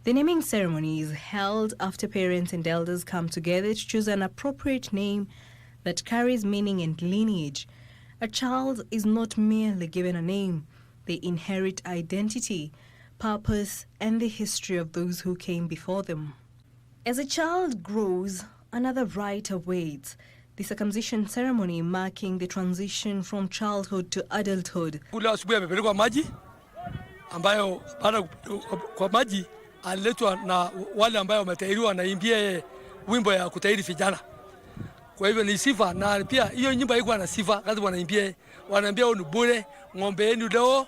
The naming ceremony is held after parents and elders come together to choose an appropriate name that carries meaning and lineage. A child is not merely given a name. They inherit identity, purpose, and the history of those who came before them. As a child grows, another rite awaits, the circumcision ceremony marking the transition from childhood to adulthood. ambayo baada kwa maji aliletwa na wale ambao wametahiriwa wanaimbia wimbo ya kutahiri vijana. Kwa hivyo ni sifa, na pia hiyo nyimbo haikuwa na sifa, kazi wanaambia ni bure, ng'ombe yenu leo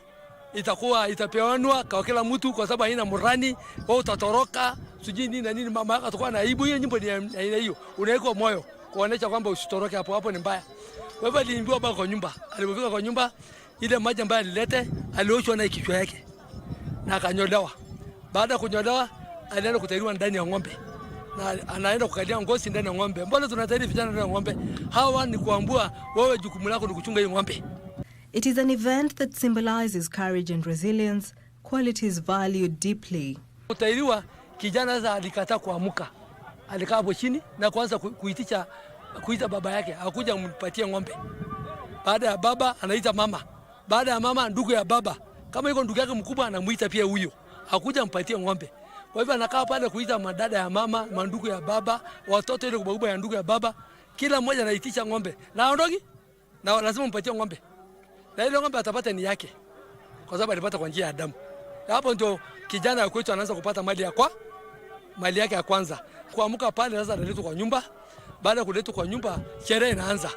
itapewanwa kwa kila mtu kwa sababu haina murani, wewe utatoroka, sijui nini na nini, mama yako atakuwa na aibu. Hiyo nyimbo ni aina hiyo, unaweka moyo kuonesha kwamba usitoroke hapo ni mbaya. Kwa hivyo aliimbiwa baba kwa nyumba. Alipofika kwa nyumba, ile maji ambayo alilete alioshwa na kichwa yake na akanyolewa. Baada ya kunyolewa alienda kutahiriwa ndani ya ng'ombe. Na anaenda kukalia ngozi ndani ya ng'ombe. Mbona tunatahiri vijana ndani ya ng'ombe? Hawa ni kuambua wewe jukumu lako ni kuchunga hiyo ng'ombe. It is an event that symbolizes courage and resilience, qualities valued deeply. Kutahiriwa, kijana sasa alikataa kuamka. Alikaa hapo chini na kuanza kuita baba yake, hakuja mpatie ng'ombe. Baada ya baba anaita mama. Baada ya mama ndugu ya baba. Kama yuko ndugu yake mkubwa anamuita pia huyo. Hakuja mpatie ng'ombe. Kwa hivyo anakaa pale kuita madada ya mama, mandugu ya baba, watoto ile kubwa ya ndugu ya baba. Kila mmoja anaitisha ng'ombe. Na aondoki? Na lazima mpatie ng'ombe. Na ile ng'ombe atapata ni yake. Kwa sababu alipata kwa njia ya damu. Na hapo ndio kijana kwetu anaanza kupata mali yake ya kwanza. Kuamka pale sasa analetwa kwa nyumba. Baada ya kuletwa kwa nyumba, sherehe inaanza.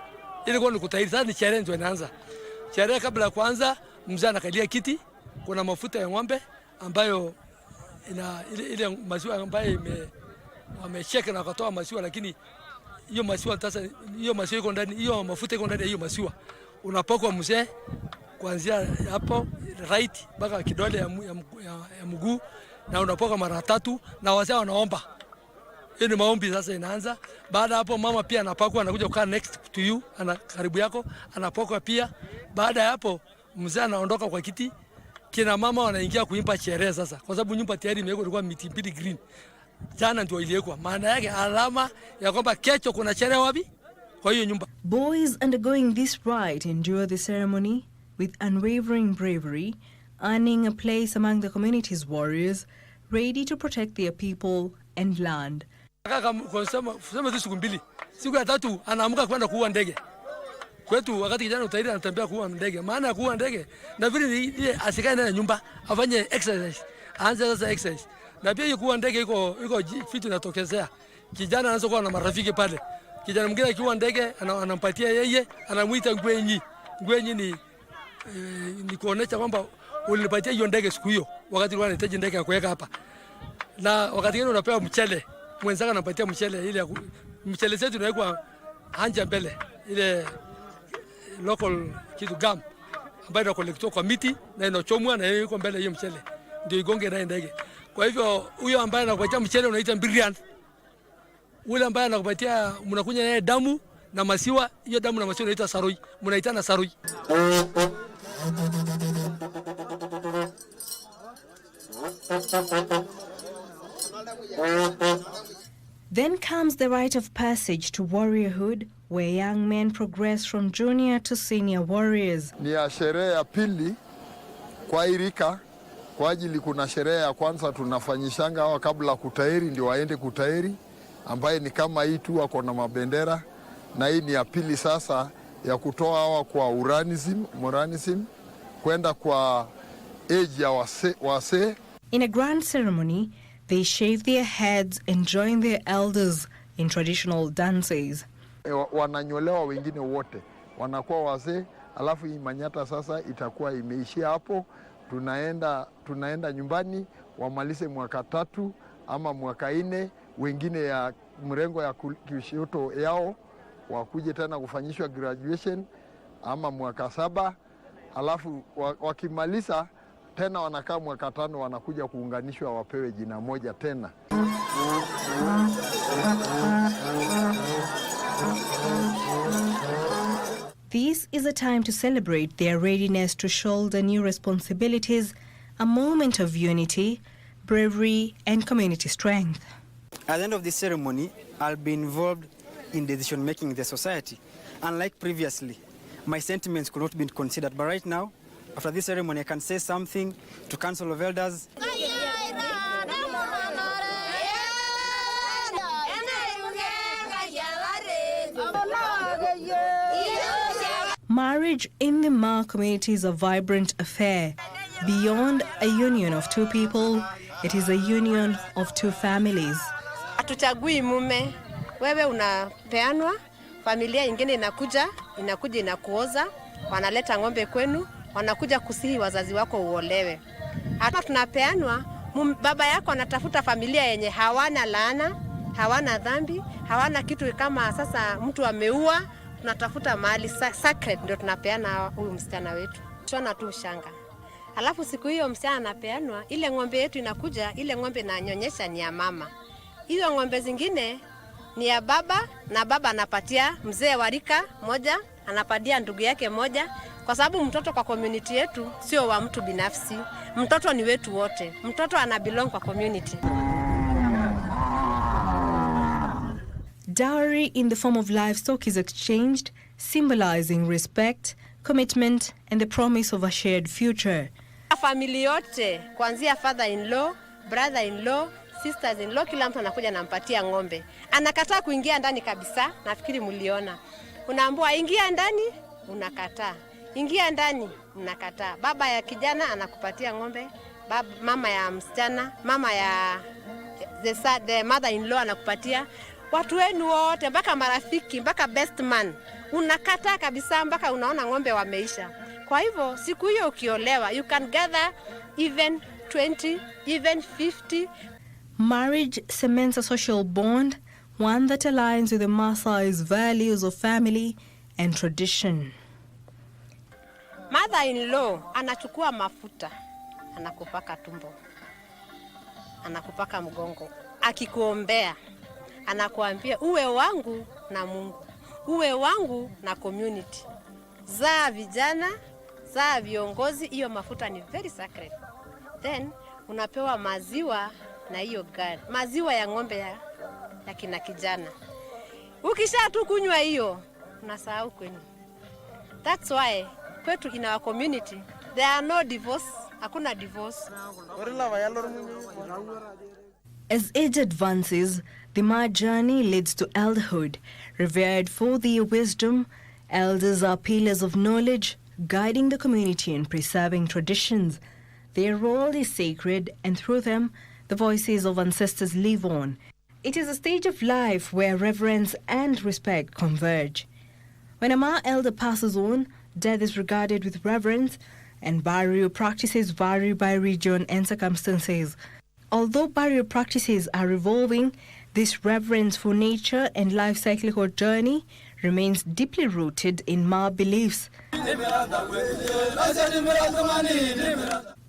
Ile kwa ni kutahiri, sasa ni sherehe ndio inaanza. Sherehe kabla ya kuanza, mzee anakalia kiti, kuna mafuta ya ng'ombe ambayo ile maziwa ambayo wamesheka na kutoa maziwa, lakini hiyo maziwa sasa, hiyo maziwa iko ndani, hiyo mafuta iko ndani ya hiyo maziwa. Unapakwa mzee kuanzia hapo right mpaka kidole ya mguu, na unapakwa mara 3 na wazee wanaomba. Hiyo ni maombi sasa inaanza. Baada hapo mama pia anapakwa, anakuja kukaa next to you, karibu yako, anapakwa pia. Baada ya hapo mzee anaondoka kwa kiti. Kina mama wanaingia kuimba sherehe sasa. Kwa sababu nyumba tayari imewekwa, ilikuwa miti mbili green. Jana ndio iliwekwa. Maana yake alama ya kwamba kesho kuna sherehe wapi? Kwa hiyo nyumba. Boys undergoing this rite endure the ceremony with unwavering bravery, earning a place among the community's warriors, ready to protect their people and land. Kusema siku mbili. Siku ya 3 anaamka kwenda kuua ndege. Kwetu wakati kijana utahiri anatembea kuua ndege. Maana ya kuua ndege na vile ile asikae ndani ya nyumba afanye exercise. Aanze sasa exercise. Na pia kuua ndege iko vitu inatokezea. Kijana anaanza kuwa na marafiki pale. Kijana mwingine akiua ndege anampatia yeye, anamuita ngwenyi. Ngwenyi ni kuonesha kwamba ulinipatia hiyo ndege siku hiyo wakati ulikuwa unahitaji ndege ya kuweka hapa. Na wakati mwingine unapewa mchele. Mwenzako anapatia mchele, ile mchele zetu inawekwa anja mbele, ile local kitu gam ambayo inakolektiwa kwa miti na inachomwa na hiyo iko mbele hiyo mchele ndio igonge na ndege. Kwa hivyo huyo ambaye anakupatia mchele unaita brilliant. Ule ambaye anakupatia mnakunya naye damu na maziwa, hiyo damu na maziwa inaitwa saroi. Mnaitana saroi. Then comes the rite of passage to warriorhood, where young men progress from junior to senior warriors. Ni ya sherehe ya pili kwa irika, kwa ajili kuna sherehe ya kwanza tunafanyishanga hawa kabla kutahiri ndio waende kutahiri, ambaye ni kama hii tu wako na mabendera, na hii ni ya pili sasa ya kutoa hawa kwa moranism kwenda kwa age ya wase. In a grand ceremony, they shave their heads and join their elders in traditional dances. Wananyolewa wengine wote, wanakuwa wazee, alafu hii manyata sasa itakuwa imeishia hapo. Tunaenda nyumbani, wamalize mwaka 3 ama mwaka 4, wengine ya mrengo ya kishoto yao wakuje tena kufanyishwa graduation ama mwaka 7, alafu wakimaliza tena wanakaa mwaka 5, wanakuja kuunganishwa wapewe jina moja tena. This is a time to celebrate their readiness to shoulder new responsibilities, a moment of unity, bravery, and community strength. At the end of this ceremony, I'll be involved in decision-making in the society. Unlike previously, my sentiments could not be considered, but right now, after this ceremony, I can say something to Council of Elders. Marriage in the Maa community is a vibrant affair. beyond a union of two people, it is a union of two families. Hatuchagui mume, wewe unapeanwa, familia ingine inakuja inakuoza, wanaleta ng'ombe kwenu, wanakuja kusihi wazazi wako uolewe. Hata tunapeanwa, baba yako anatafuta familia yenye hawana laana, hawana dhambi, hawana kitu kama sasa mtu ameua, tunatafuta mahali sacred ndio tunapeana huyu msichana wetu. Tuona tu shanga. Alafu siku hiyo msichana anapeanwa, ile ng'ombe yetu inakuja, ile ng'ombe nanyonyesha ni ya mama. Hizo ng'ombe zingine ni ya baba, na baba anapatia mzee wa rika moja, anapatia ndugu yake moja, kwa sababu mtoto kwa community yetu sio wa mtu binafsi. Mtoto ni wetu wote. Mtoto anabelong kwa community. Dowry in the form of livestock is exchanged, symbolizing respect, commitment, and the promise of a shared future. Familia yote, kuanzia father-in-law, brother-in-law, sisters-in-law, kila mtu anakuja nampatia ng'ombe. Anakataa kuingia ndani kabisa, nafikiri mliona. Unaambiwa ingia ndani, unakataa. Ingia ndani, unakataa. Baba ya kijana anakupatia ng'ombe, mama ya msichana, mama ya the mother-in-law anakupatia. Watu wenu wote, mpaka marafiki, mpaka best man, unakataa kabisa mpaka unaona ng'ombe wameisha. Kwa hivyo siku hiyo ukiolewa, you can gather even 20, even 50. Marriage cements a social bond, one that aligns with the Maasai's values of family and tradition. Mother-in-law anachukua mafuta, anakupaka tumbo, anakupaka mgongo, akikuombea, anakuambia uwe wangu na Mungu, uwe wangu na community. Zaa vijana, zaa viongozi, hiyo mafuta ni very sacred. Then unapewa maziwa na hiyo gari, maziwa ya ng'ombe ya kina kijana. Ukisha tu kunywa hiyo, unasahau kwenu. That's why kwetu in our community there are no divorce, hakuna divorce. As age advances, the Maa journey leads to elderhood. Revered for their wisdom, elders are pillars of knowledge, guiding the community and preserving traditions. Their role is sacred, and through them, the voices of ancestors live on. It is a stage of life where reverence and respect converge. When a Maa elder passes on, death is regarded with reverence, and burial practices vary by region and circumstances. Although burial practices are evolving, this reverence for nature and life cyclical journey remains deeply rooted in Maa beliefs.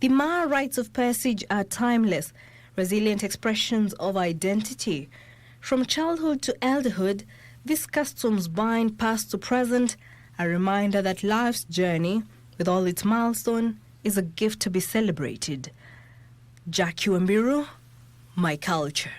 The Maa rites of passage are timeless, resilient expressions of identity. From childhood to elderhood, these customs bind past to present, a reminder that life's journey, with all its milestones, is a gift to be celebrated. Wambiru, my culture.